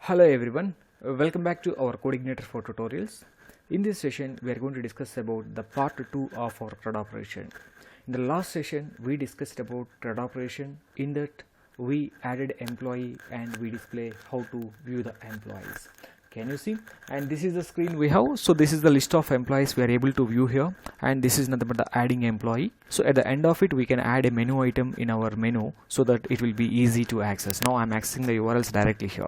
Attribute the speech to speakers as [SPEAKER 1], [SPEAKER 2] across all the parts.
[SPEAKER 1] Hello everyone, welcome back to our CodeIgniter for tutorials. In this session, we are going to discuss about the part 2 of our CRUD operation. In the last session, we discussed about CRUD operation. In that, we added employee and we display how to view the employees. Can you see? And this is the screen we have. So this is the list of employees we are able to view here, and this is nothing but the adding employee. So at the end of it, we can add a menu item in our menu so that it will be easy to access. Now I'm accessing the URLs directly here.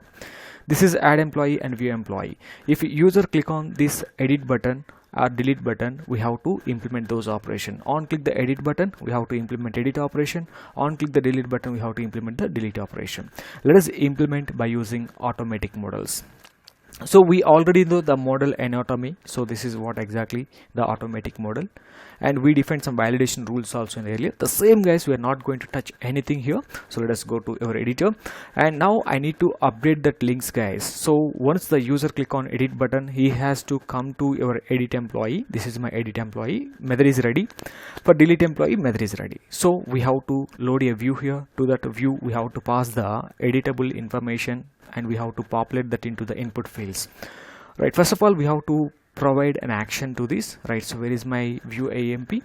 [SPEAKER 1] This is add employee and view employee. If user click on this edit button or delete button, we have to implement those operations. On click the edit button, we have to implement edit operation. On click the delete button, we have to implement the delete operation. Let us implement by using automatic models. So we already know the model anatomy. So this is what exactly the automatic model, and we defined some validation rules also in earlier. The same guys, we are not going to touch anything here. So let us go to our editor, and now I need to update that links guys. So once the user click on edit button, he has to come to your edit employee. This is my edit employee, method is ready. For delete employee, method is ready. So we have to load a view here. To that view, we have to pass the editable information, and we have to populate that into the input fields. Right, first of all, we have to provide an action to this. Right, so where is my view AMP?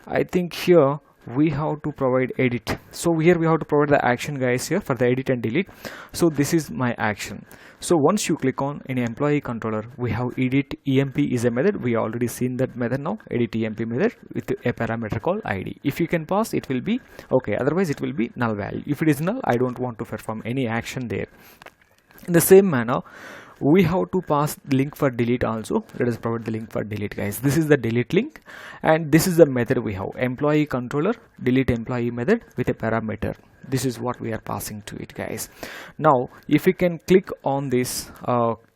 [SPEAKER 1] I think here we have to provide edit. So here we have to provide the action guys here for the edit and delete. So this is my action. So once you click on any employee controller, we have edit emp is a method. We already seen that method now, edit emp method with a parameter called id. If you can pass, it will be okay, otherwise it will be null value. If it is null, I don't want to perform any action there. In the same manner, we have to pass link for delete also. Let us provide the link for delete guys. This is the delete link, and this is the method we have, employee controller delete employee method with a parameter. This is what we are passing to it guys. Now if you can click on this,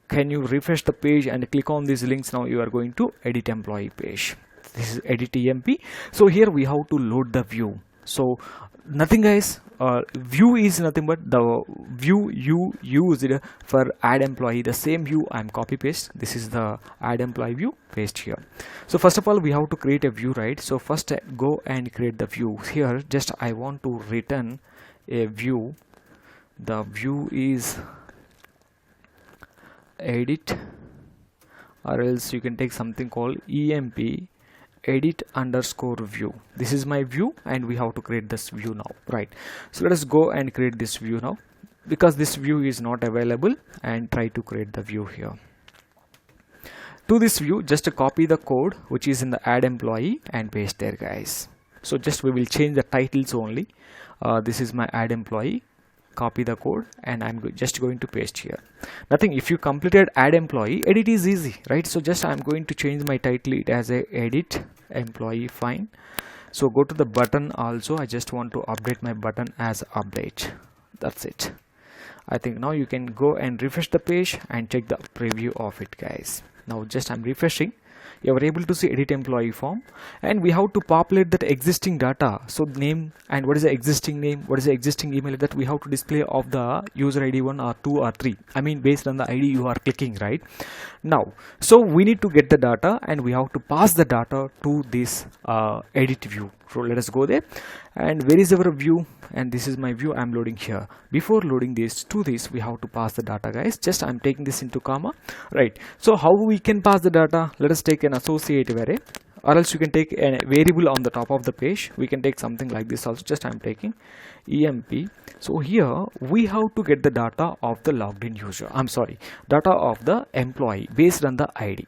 [SPEAKER 1] can you refresh the page and click on these links? Now you are going to edit employee page. This is edit emp. So here we have to load the view. So nothing guys, view is nothing but the view you used for add employee. The same view I'm copy paste. This is the add employee view, paste here. So first of all, we have to create a view, right? So first go and create the view. Here just I want to return a view. The view is edit, or else you can take something called emp edit underscore view. This is my view, and we have to create this view now, right? So let us go and create this view now, because this view is not available, and try to create the view here. To this view, just copy the code which is in the add employee and paste there guys. So just we will change the titles only. This is my add employee, copy the code, and I'm just going to paste here. Nothing. If you completed add employee, edit is easy, right? So just I'm going to change my title it as a edit employee, fine. So go to the button also. I just want to update my button as update. That's it. I think now you can go and refresh the page and check the preview of it guys. Now just I'm refreshing. You are able to see edit employee form, and we have to populate that existing data. So name, and what is the existing name, what is the existing email that we have to display of the user ID 1 or 2 or 3. I mean based on the ID you are clicking, right? Now so we need to get the data, and we have to pass the data to this edit view. So let us go there, and where is our view? And this is my view I'm loading here. Before loading this to this, we have to pass the data guys. Just I'm taking this into comma, right? So how we can pass the data? Let us take an associative array, or else you can take a variable on the top of the page. We can take something like this also. Just I'm taking emp. So here we have to get the data of the logged in user, data of the employee based on the ID.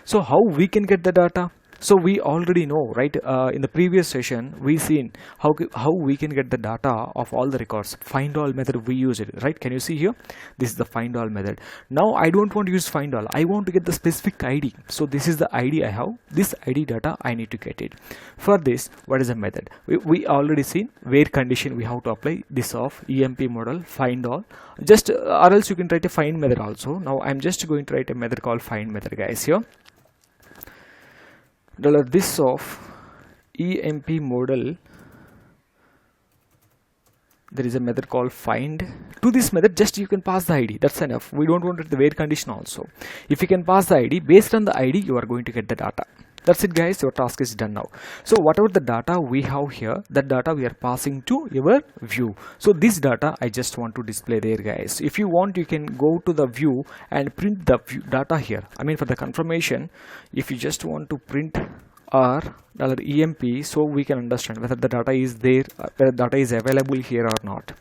[SPEAKER 1] So how we can get the data? So we already know, right? In the previous session we seen how we can get the data of all the records. Find all method we use it, right? Can you see here? This is the find all method. Now I don't want to use find all, I want to get the specific ID. So this is the ID I have. This ID data I need to get it. For this, what is the method? We already seen where condition we have to apply this of emp model find all. Just or else you can write a find method also. Now I'm just going to write a method called find method guys here. $this of emp model, there is a method called find. To this method just you can pass the ID, that's enough. We don't want it the where condition also. If you can pass the ID, based on the ID you are going to get the data. That's it guys, your task is done now. So whatever the data we have here, that data we are passing to your view. So this data I just want to display there guys. If you want, you can go to the view and print the view data here. I mean, for the confirmation, if you just want to print r $emp, so we can understand whether the data is there, whether data is available here or not.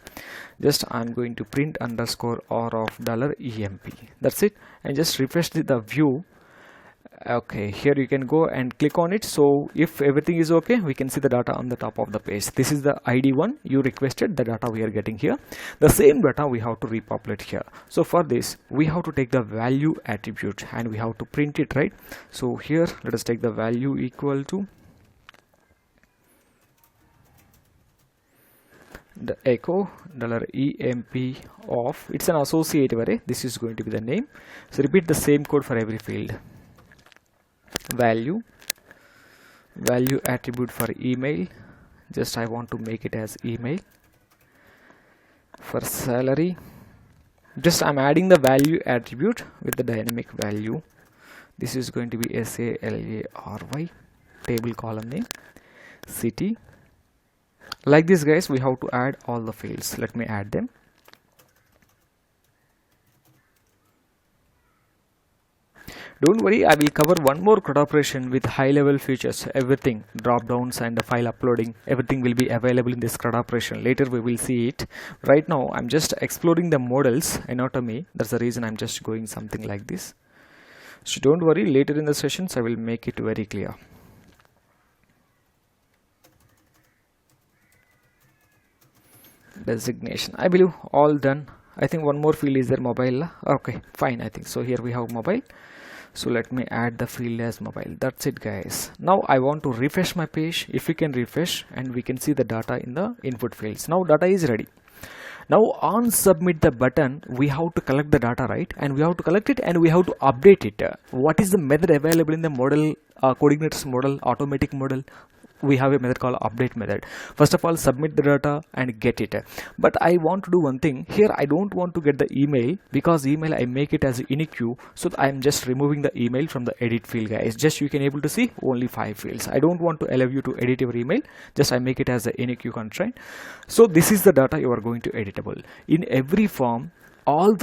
[SPEAKER 1] Just I'm going to print underscore r of $emp. That's it, and just refresh the view. Okay, here you can go and click on it. So if everything is okay, we can see the data on the top of the page. This is the ID one you requested, the data we are getting here. The same data we have to repopulate here. So for this, we have to take the value attribute and we have to print it, right? So here, let us take the value equal to the echo $emp of, it's an associative array. This is going to be the name. So repeat the same code for every field. Value attribute for email, just I want to make it as email. For salary, just I'm adding the value attribute with the dynamic value. This is going to be salary, table column name, city. Like this guys, we have to add all the fields. Let me add them. Don't worry, I will cover one more CRUD operation with high level features. Everything, drop downs and the file uploading, everything will be available in this CRUD operation. Later we will see it. Right now I'm just exploring the models anatomy. That's the reason I'm just going something like this. So don't worry, later in the sessions I will make it very clear. Designation, I believe all done. I think one more field is there, mobile. Okay, fine. I think so. Here we have mobile. So let me add the field as mobile. That's it guys. Now I want to refresh my page. If we can refresh, and we can see the data in the input fields. Now data is ready. Now on submit the button, we have to collect the data, right? And we have to collect it and we have to update it. What is the method available in the model, CodeIgniter's model, automatic model? We have a method called update method. First of all, submit the data and get it. But I want to do one thing here. I don't want to get the email, because email I make it as iniq. So I am just removing the email from the edit field guys. Just you can able to see only 5 fields. I don't want to allow you to edit your email. Just I make it as the iniq constraint. So this is the data you are going to editable in every form. In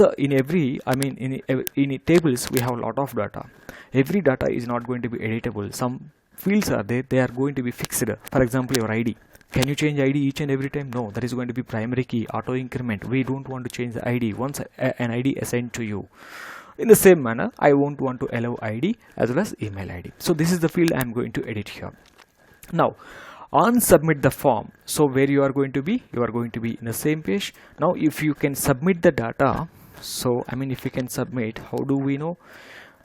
[SPEAKER 1] tables we have a lot of data. Every data is not going to be editable. Some fields are there, they are going to be fixed. For example, your ID, can you change ID each and every time? No, that is going to be primary key, auto increment. We don't want to change the ID once an ID assigned to you. In the same manner, I won't want to allow ID as well as email ID. So this is the field I am going to edit here. Now on submit the form, so where you are going to be, you are going to be in the same page. Now if you can submit the data, so if you can submit, how do we know?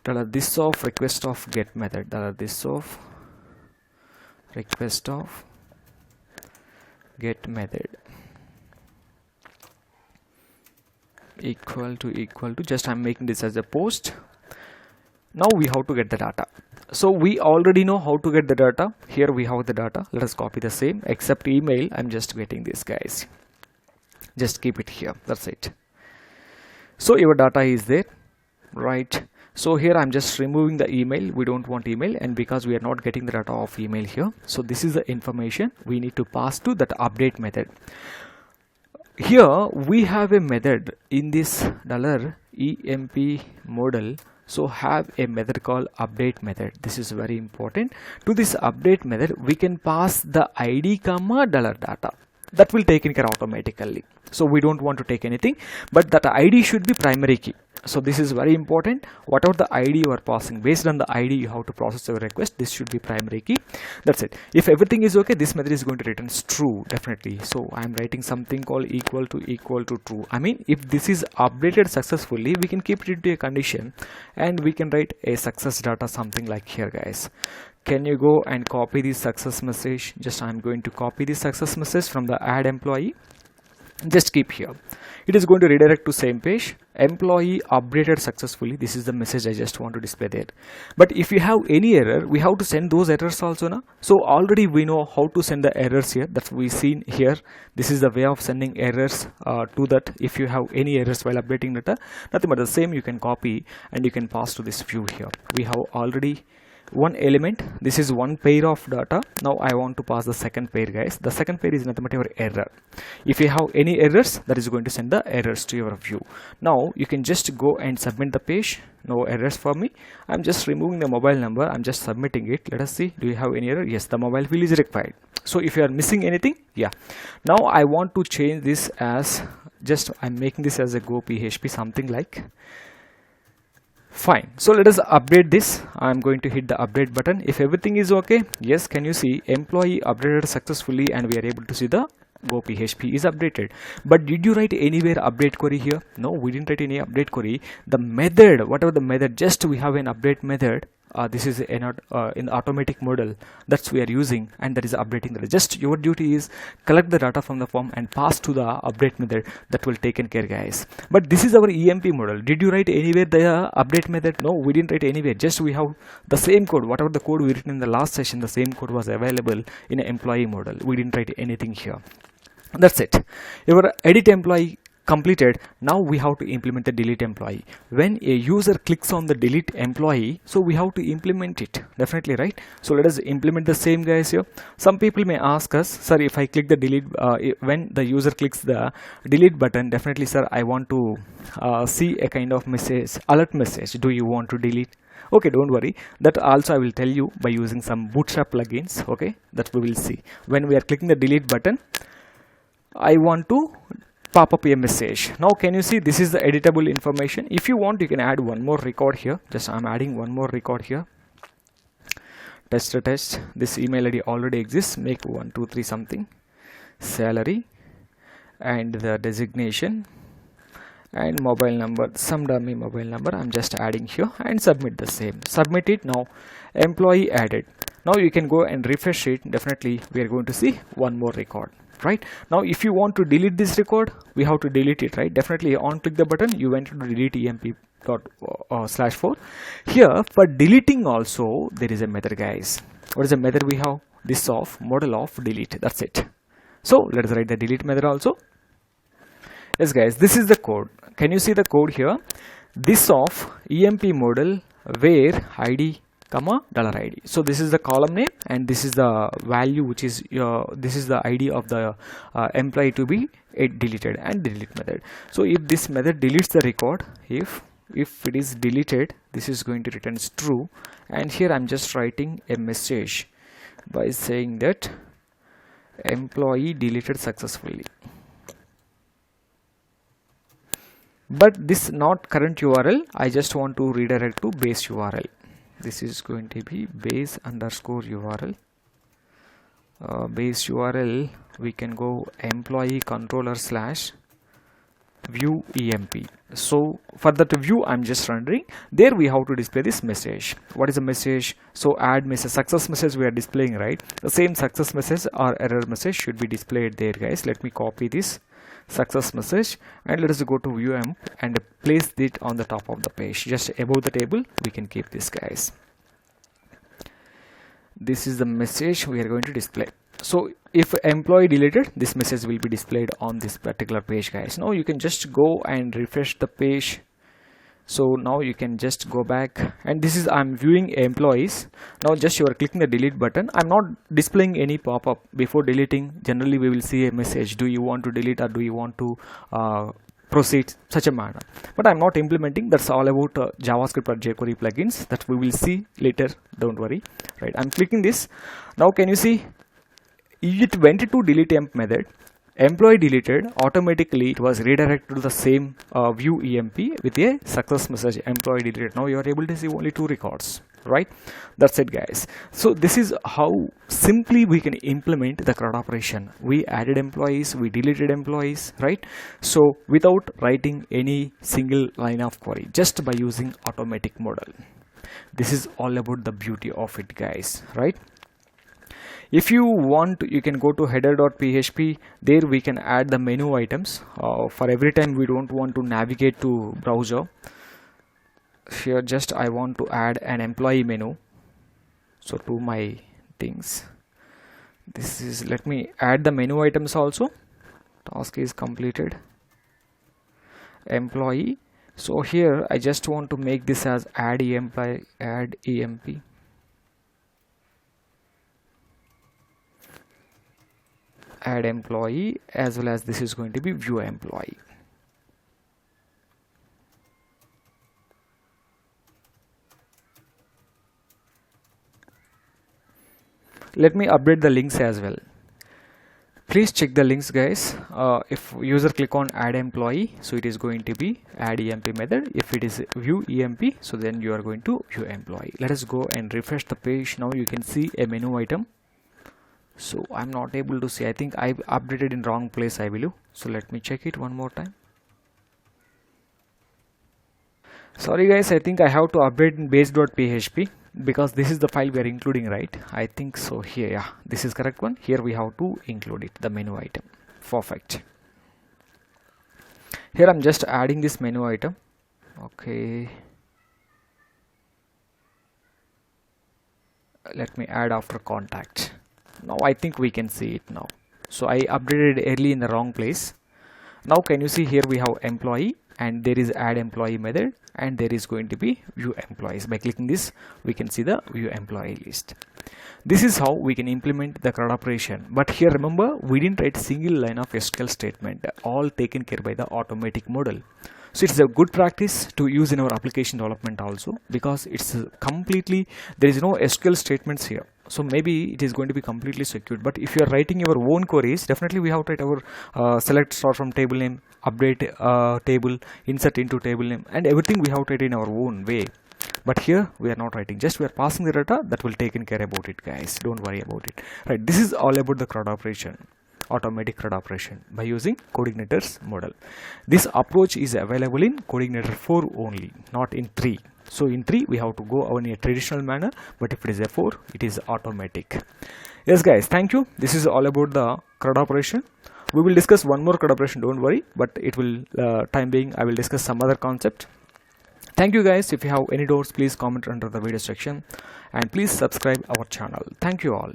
[SPEAKER 1] This of request of get method, this of request of get method equal to just I'm making this as a post. Now we have to get the data. So we already know how to get the data. Here we have the data. Let us copy the same, except email. I'm just getting this guys. Just keep it here. That's it. So your data is there, right? So here I'm just removing the email. We don't want email, and because we are not getting the data of email here, so this is the information we need to pass to that update method. Here we have a method in this $emp model. So have a method called update method. This is very important. To this update method, we can pass the ID comma $data. That will take in care automatically. So we don't want to take anything, but that ID should be primary key. So this is very important. Whatever the ID you are passing, based on the ID you have to process your request. This should be primary key. That's it. If everything is okay, this method is going to return true, definitely. So I am writing something called equal to true. If this is updated successfully, we can keep it into a condition and we can write a success data, something like here guys. Can you go and copy this success message? Just I'm going to copy this success message from the add employee. Just keep here. It is going to redirect to same page. Employee updated successfully. This is the message I just want to display there. But if you have any error, we have to send those errors also now. So already we know how to send the errors here. That we seen here. This is the way of sending errors to that. If you have any errors while updating data, nothing but the same you can copy and you can pass to this view here. We have already one element. This is one pair of data. Now I want to pass the second pair, guys. The second pair is nothing but your error. If you have any errors, that is going to send the errors to your view. Now you can just go and submit the page. No errors for me. I'm just removing the mobile number. I'm just submitting it. Let us see, do you have any error? Yes, the mobile field is required. So if you are missing anything, yeah. Now I want to change this as, just I'm making this as a Go PHP, something like. Fine. So let us update this. I'm going to hit the update button. If everything is okay, yes, can you see employee updated successfully, and we are able to see the Go PHP is updated. But did you write anywhere update query here? No, we didn't write any update query. The method, whatever the method, just we have an update method. This is in the automatic model that's we are using, and that is updating the, just your duty is collect the data from the form and pass to the update method. That will taken care, guys. But this is our EMP model. Did you write anywhere the update method? No, we didn't write anywhere. Just we have the same code, whatever the code we written in the last session, the same code was available in an employee model. We didn't write anything here. That's it. Your edit employee completed. Now we have to implement the delete employee. When a user clicks on the delete employee, so we have to implement it, definitely, right? So let us implement the same, guys. Here some people may ask us, sir, if I click the delete, when the user clicks the delete button, definitely, sir, I want to see a kind of message, alert message, do you want to delete? Okay, don't worry, that also I will tell you by using some bootstrap plugins. Okay, that we will see. When we are clicking the delete button, I want to pop up a message. Now can you see this is the editable information? If you want, you can add one more record here. Just I'm adding one more record here. Test. This email ID already exists. Make 123 something, salary, and the designation, and mobile number, some dummy mobile number. I'm just adding here and submit the same. Submit it. Now employee added. Now you can go and refresh it. Definitely we are going to see one more record. Right now, if you want to delete this record, we have to delete it, right? Definitely on click the button, you went to delete emp./4. Here for deleting also there is a method, guys. What is the method we have? This of model of delete. That's it. So let us write the delete method also. Yes, guys, this is the code. Can you see the code here? This of emp model where id comma $id. So this is the column name, and this is the value, which is this is the ID of the employee to be deleted, and delete method. So if this method deletes the record, if it is deleted, this is going to return true. And here I'm just writing a message by saying that employee deleted successfully. But this not current URL, I just want to redirect to base URL. This is going to be base_URL. Base URL, we can go employee controller / view emp. So for that view, I'm just rendering. There we have to display this message. What is the message? So add message, success message we are displaying, right? The same success message or error message should be displayed there, guys. Let me copy this success message and let us go to view emp and place it on the top of the page, just above the table. We can keep this, guys. This is the message we are going to display. So if employee deleted, this message will be displayed on this particular page, guys. Now you can just go and refresh the page. So now you can just go back, and this is I'm viewing employees. Now just you are clicking the delete button. I'm not displaying any pop-up before deleting. Generally we will see a message, do you want to delete or do you want to proceed, such a manner. But I'm not implementing. That's all about JavaScript or jQuery plugins that we will see later, don't worry. Right, I'm clicking this. Now can you see it went to delete emp method. Employee deleted, automatically it was redirected to the same view emp with a success message, employee deleted. Now you are able to see only 2 records, right? That's it, guys. So this is how simply we can implement the CRUD operation. We added employees, we deleted employees, right? So without writing any single line of query, just by using automatic model. This is all about the beauty of it, guys, right? If you want, you can go to header.php. There we can add the menu items. For every time we don't want to navigate to browser. Here just I want to add an employee menu. So to my things, this is, let me add the menu items also. Task is completed. Employee. So here I just want to make this as add emp. add employee, as well as this is going to be view employee. Let me update the links as well. Please check the links, guys. If user click on add employee, so it is going to be add emp method. If it is view emp, so then you are going to view employee. Let us go and refresh the page. Now you can see a menu item. So I'm not able to see. I think I've updated in wrong place, I believe. So let me check it one more time. Sorry guys, I think I have to update in base.php because this is the file we are including, right? I think so. Here, yeah, this is correct one. Here we have to include it, the menu item. Perfect. Here I'm just adding this menu item. Okay, let me add after contact. Now I think we can see it now. So I updated early in the wrong place. Now can you see here we have employee, and there is add employee method, and there is going to be view employees. By clicking this, we can see the view employee list. This is how we can implement the CRUD operation. But here remember, we didn't write single line of SQL statement, all taken care by the automatic model. So it's a good practice to use in our application development also, because it's completely, there is no SQL statements here. So maybe it is going to be completely secured. But if you are writing your own queries, definitely we have to write our select star from table name, update table, insert into table name, and everything we have to write in our own way. But here we are not writing, just we are passing the data. That will take care about it, guys. Don't worry about it. Right, this is all about the CRUD operation, automatic CRUD operation, by using CodeIgniter's model. This approach is available in CodeIgniter 4 only, not in 3. So in 3 we have to go in a traditional manner, but if it is a 4, it is automatic. Yes guys, thank you. This is all about the CRUD operation. We will discuss one more CRUD operation, don't worry, but it will time being I will discuss some other concept. Thank you guys. If you have any doubts, please comment under the video section, and please subscribe our channel. Thank you all.